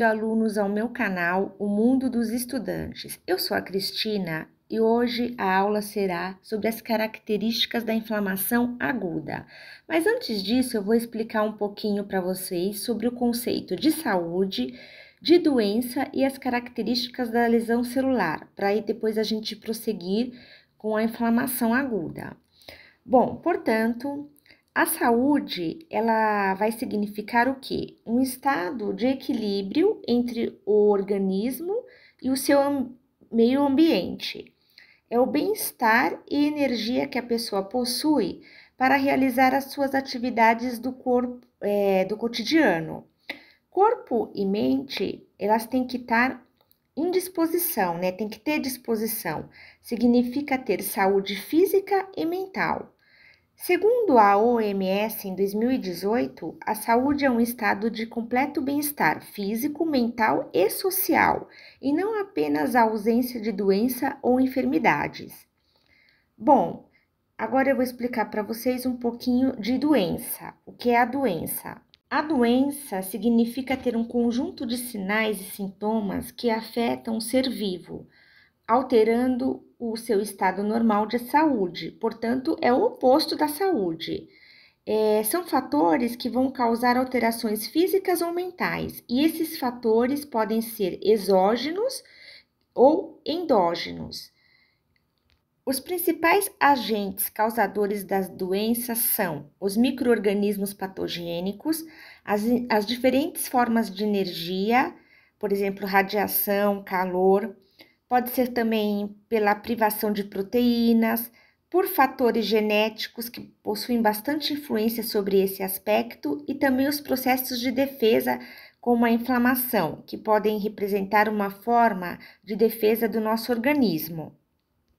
bem-vindo, alunos, ao meu canal, O Mundo dos Estudantes. Eu sou a Cristina e hoje a aula será sobre as características da inflamação aguda. Mas antes disso, eu vou explicar um pouquinho para vocês sobre o conceito de saúde, de doença e as características da lesão celular, para aí depois a gente prosseguir com a inflamação aguda. Bom, portanto, a saúde, ela vai significar o quê? Um estado de equilíbrio entre o organismo e o seu meio ambiente. É o bem-estar e energia que a pessoa possui para realizar as suas atividades do corpo, do cotidiano. Corpo e mente, elas têm que estar em disposição, né? Tem que ter disposição. Significa ter saúde física e mental. Segundo a OMS, em 2018, a saúde é um estado de completo bem-estar físico, mental e social, e não apenas a ausência de doença ou enfermidades. Bom, agora eu vou explicar para vocês um pouquinho de doença. O que é a doença? A doença significa ter um conjunto de sinais e sintomas que afetam o ser vivo, alterando o seu estado normal de saúde, portanto, é o oposto da saúde. São fatores que vão causar alterações físicas ou mentais, e esses fatores podem ser exógenos ou endógenos. Os principais agentes causadores das doenças são os micro-organismos patogênicos, as diferentes formas de energia, por exemplo, radiação, calor. Pode ser também pela privação de proteínas, por fatores genéticos que possuem bastante influência sobre esse aspecto e também os processos de defesa, como a inflamação, que podem representar uma forma de defesa do nosso organismo.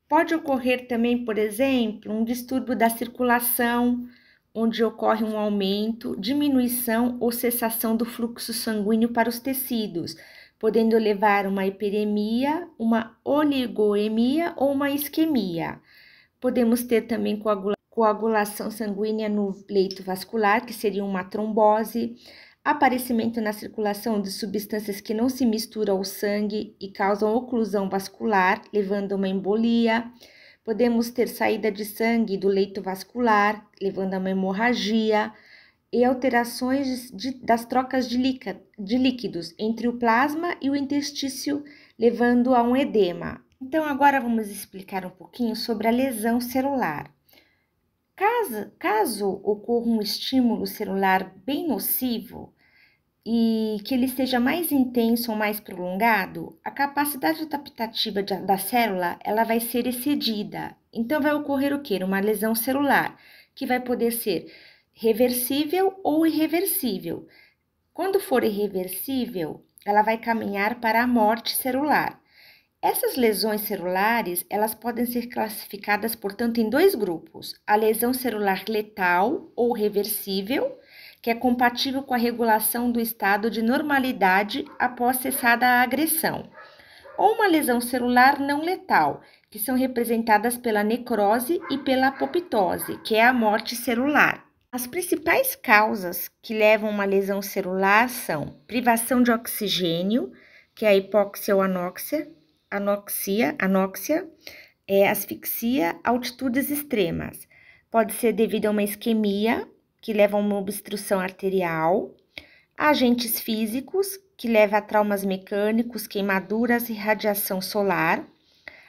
Pode ocorrer também, por exemplo, um distúrbio da circulação, onde ocorre um aumento, diminuição ou cessação do fluxo sanguíneo para os tecidos, podendo levar a uma hiperemia, uma oligoemia ou uma isquemia. Podemos ter também coagulação sanguínea no leito vascular, que seria uma trombose, aparecimento na circulação de substâncias que não se misturam ao sangue e causam oclusão vascular, levando a uma embolia. Podemos ter saída de sangue do leito vascular, levando a uma hemorragia, e alterações das trocas de líquidos entre o plasma e o intestino, levando a um edema. Então, agora vamos explicar um pouquinho sobre a lesão celular. Caso ocorra um estímulo celular bem nocivo e que ele seja mais intenso ou mais prolongado, a capacidade adaptativa da célula ela vai ser excedida. Então, vai ocorrer o quê? Uma lesão celular, que vai poder ser reversível ou irreversível. Quando for irreversível, ela vai caminhar para a morte celular. Essas lesões celulares, elas podem ser classificadas, portanto, em dois grupos: a lesão celular letal ou reversível, que é compatível com a regulação do estado de normalidade após cessada a agressão, ou uma lesão celular não letal, que são representadas pela necrose e pela apoptose, que é a morte celular. As principais causas que levam a uma lesão celular são privação de oxigênio, que é a hipóxia ou anóxia, asfixia, altitudes extremas. Pode ser devido a uma isquemia, que leva a uma obstrução arterial, agentes físicos, que leva a traumas mecânicos, queimaduras e radiação solar,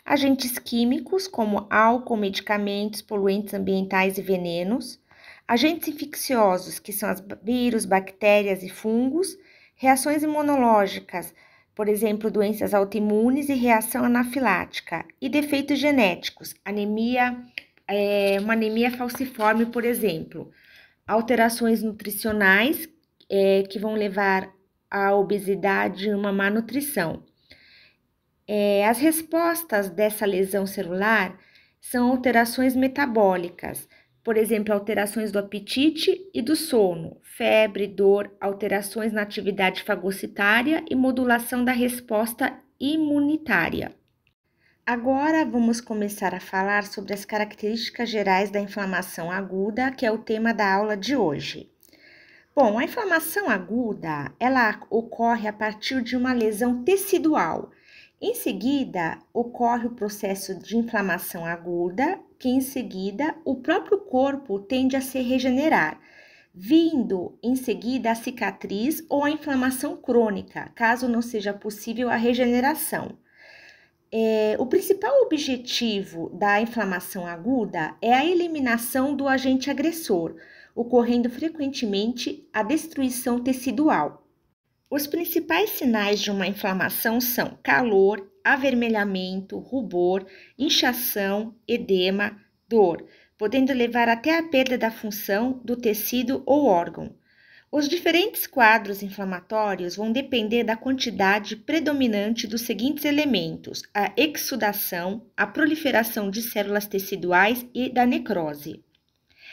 agentes químicos, como álcool, medicamentos, poluentes ambientais e venenos, agentes infecciosos, que são os vírus, bactérias e fungos, reações imunológicas, por exemplo, doenças autoimunes e reação anafilática, e defeitos genéticos, uma anemia falciforme, por exemplo, alterações nutricionais, que vão levar à obesidade e uma má nutrição. As respostas dessa lesão celular são alterações metabólicas, por exemplo, alterações do apetite e do sono, febre, dor, alterações na atividade fagocitária e modulação da resposta imunitária. Agora vamos começar a falar sobre as características gerais da inflamação aguda, que é o tema da aula de hoje. Bom, a inflamação aguda, ela ocorre a partir de uma lesão tecidual. Em seguida, ocorre o processo de inflamação aguda, que em seguida o próprio corpo tende a se regenerar, vindo em seguida a cicatriz ou a inflamação crônica, caso não seja possível a regeneração. O principal objetivo da inflamação aguda é a eliminação do agente agressor, ocorrendo frequentemente a destruição tecidual. Os principais sinais de uma inflamação são calor, avermelhamento, rubor, inchação, edema, dor, podendo levar até a perda da função do tecido ou órgão. Os diferentes quadros inflamatórios vão depender da quantidade predominante dos seguintes elementos: a exsudação, a proliferação de células teciduais e da necrose.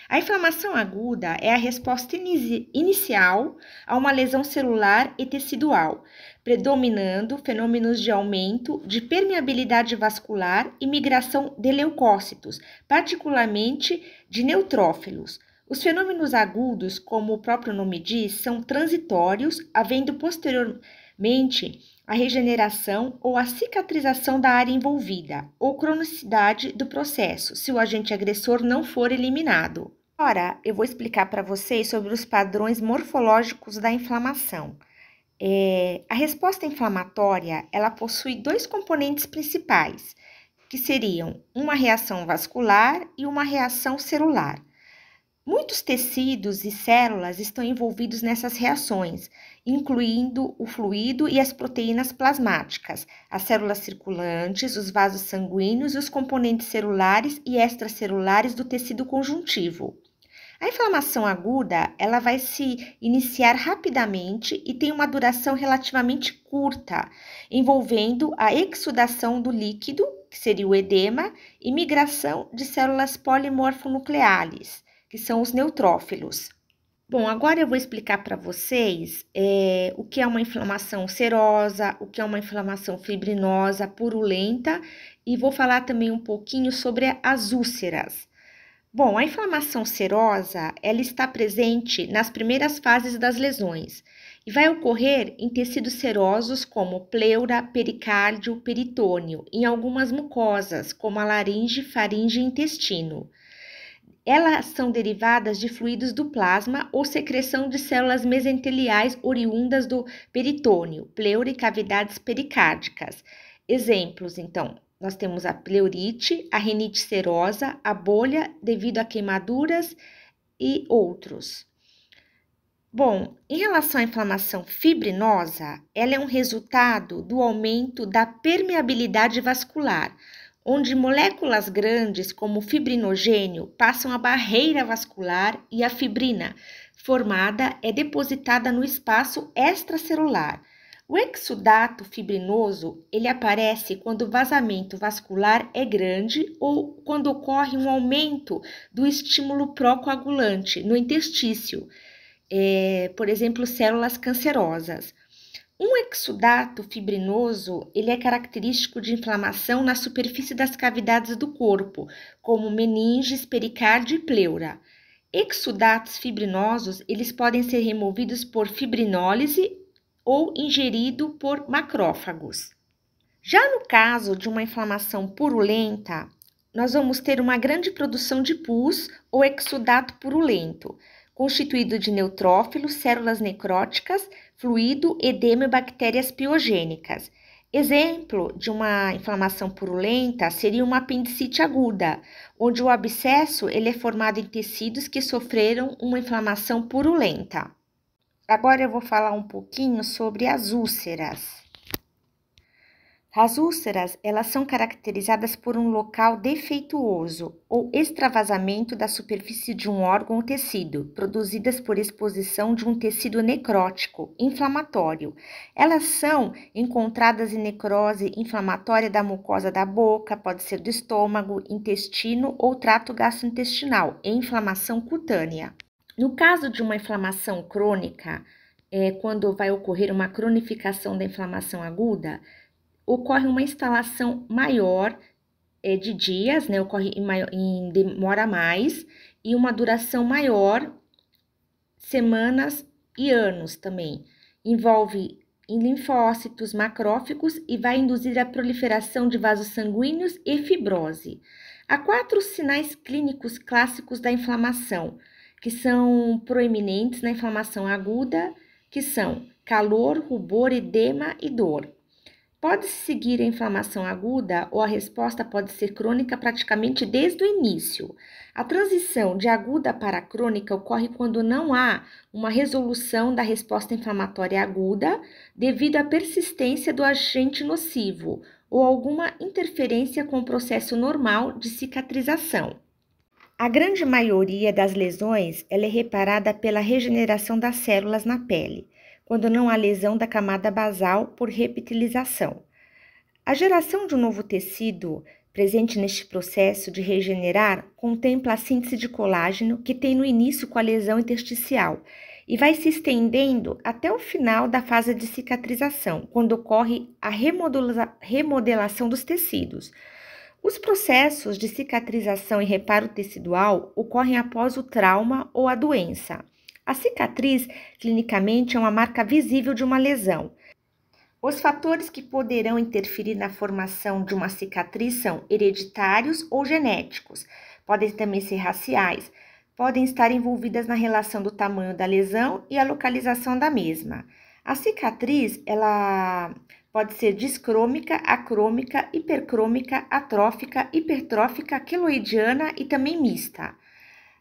A inflamação aguda é a resposta inicial a uma lesão celular e tecidual, predominando fenômenos de aumento de permeabilidade vascular e migração de leucócitos, particularmente de neutrófilos. Os fenômenos agudos, como o próprio nome diz, são transitórios, havendo posteriormente a regeneração ou a cicatrização da área envolvida, ou cronicidade do processo, se o agente agressor não for eliminado. Agora, eu vou explicar para vocês sobre os padrões morfológicos da inflamação. A resposta inflamatória, ela possui dois componentes principais, que seriam uma reação vascular e uma reação celular. Muitos tecidos e células estão envolvidos nessas reações, incluindo o fluido e as proteínas plasmáticas, as células circulantes, os vasos sanguíneos e os componentes celulares e extracelulares do tecido conjuntivo. A inflamação aguda, ela vai se iniciar rapidamente e tem uma duração relativamente curta, envolvendo a exsudação do líquido, que seria o edema, e migração de células polimorfonucleares, que são os neutrófilos. Bom, agora eu vou explicar para vocês o que é uma inflamação serosa, o que é uma inflamação fibrinosa, purulenta, e vou falar também um pouquinho sobre as úlceras. Bom, a inflamação serosa, ela está presente nas primeiras fases das lesões e vai ocorrer em tecidos serosos como pleura, pericárdio, peritônio, em algumas mucosas, como a laringe, faringe e intestino. Elas são derivadas de fluidos do plasma ou secreção de células mesenteliais oriundas do peritônio, pleura e cavidades pericárdicas. Exemplos, então, nós temos a pleurite, a rinite serosa, a bolha devido a queimaduras e outros. Bom, em relação à inflamação fibrinosa, ela é um resultado do aumento da permeabilidade vascular, onde moléculas grandes como o fibrinogênio passam a barreira vascular e a fibrina formada é depositada no espaço extracelular. O exudato fibrinoso, ele aparece quando o vazamento vascular é grande ou quando ocorre um aumento do estímulo procoagulante no intestício, por exemplo, células cancerosas. Um exudato fibrinoso, ele é característico de inflamação na superfície das cavidades do corpo, como meninges, pericárdio e pleura. Exudatos fibrinosos, eles podem ser removidos por fibrinólise ou ingerido por macrófagos. Já no caso de uma inflamação purulenta, nós vamos ter uma grande produção de pus ou exudato purulento, constituído de neutrófilos, células necróticas, fluido, edema e bactérias piogênicas. Exemplo de uma inflamação purulenta seria uma apendicite aguda, onde o abscesso ele é formado em tecidos que sofreram uma inflamação purulenta. Agora eu vou falar um pouquinho sobre as úlceras. As úlceras, elas são caracterizadas por um local defeituoso ou extravasamento da superfície de um órgão ou tecido, produzidas por exposição de um tecido necrótico, inflamatório. Elas são encontradas em necrose inflamatória da mucosa da boca, pode ser do estômago, intestino ou trato gastrointestinal, e inflamação cutânea. No caso de uma inflamação crônica, quando vai ocorrer uma cronificação da inflamação aguda, ocorre uma instalação maior de dias, né? Ocorre demora mais e uma duração maior, semanas e anos também. Envolve em linfócitos, macrófagos e vai induzir a proliferação de vasos sanguíneos e fibrose. Há 4 sinais clínicos clássicos da inflamação, que são proeminentes na inflamação aguda, que são calor, rubor, edema e dor. Pode-se seguir a inflamação aguda ou a resposta pode ser crônica praticamente desde o início. A transição de aguda para crônica ocorre quando não há uma resolução da resposta inflamatória aguda devido à persistência do agente nocivo ou alguma interferência com o processo normal de cicatrização. A grande maioria das lesões ela é reparada pela regeneração das células na pele, quando não há lesão da camada basal por reptilização. A geração de um novo tecido presente neste processo de regenerar contempla a síntese de colágeno que tem no início com a lesão intersticial e vai se estendendo até o final da fase de cicatrização, quando ocorre a remodelação dos tecidos. Os processos de cicatrização e reparo tecidual ocorrem após o trauma ou a doença. A cicatriz, clinicamente, é uma marca visível de uma lesão. Os fatores que poderão interferir na formação de uma cicatriz são hereditários ou genéticos, podem também ser raciais, podem estar envolvidas na relação do tamanho da lesão e a localização da mesma. A cicatriz, ela pode ser discrômica, acrômica, hipercrômica, atrófica, hipertrófica, queloidiana e também mista.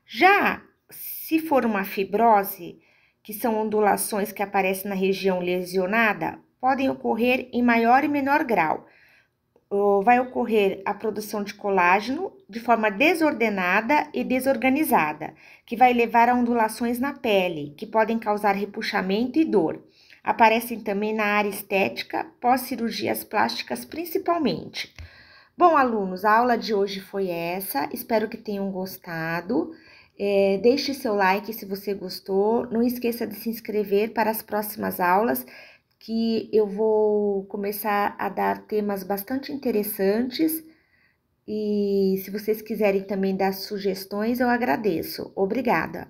Já se for uma fibrose, que são ondulações que aparecem na região lesionada, podem ocorrer em maior e menor grau. Vai ocorrer a produção de colágeno de forma desordenada e desorganizada, que vai levar a ondulações na pele, que podem causar repuxamento e dor. Aparecem também na área estética, pós-cirurgias plásticas principalmente. Bom, alunos, a aula de hoje foi essa, espero que tenham gostado. Deixe seu like se você gostou, não esqueça de se inscrever para as próximas aulas, que eu vou começar a dar temas bastante interessantes e se vocês quiserem também dar sugestões, eu agradeço. Obrigada!